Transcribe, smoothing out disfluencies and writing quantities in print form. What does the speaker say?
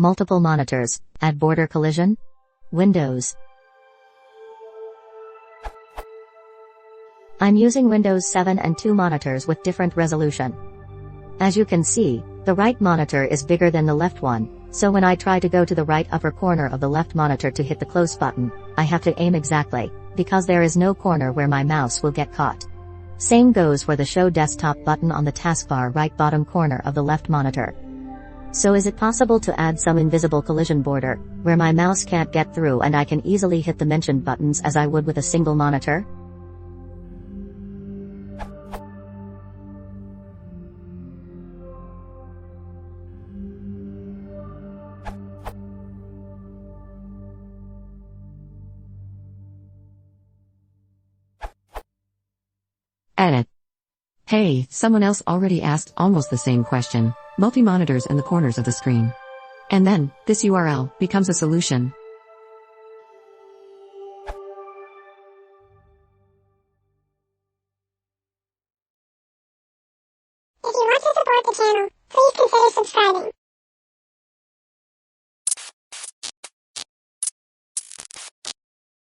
Multiple monitors, add border collision. Windows. I'm using Windows 7 and 2 monitors with different resolution. As you can see, the right monitor is bigger than the left one, so when I try to go to the right upper corner of the left monitor to hit the close button, I have to aim exactly, because there is no corner where my mouse will get caught. Same goes for the Show Desktop button on the taskbar right bottom corner of the left monitor. So is it possible to add some invisible collision border, where my mouse can't get through and I can easily hit the mentioned buttons as I would with a single monitor? Edit. Hey, someone else already asked almost the same question. Multi-monitors in the corners of the screen. And then, this URL becomes a solution. If you want to support the channel, please consider subscribing.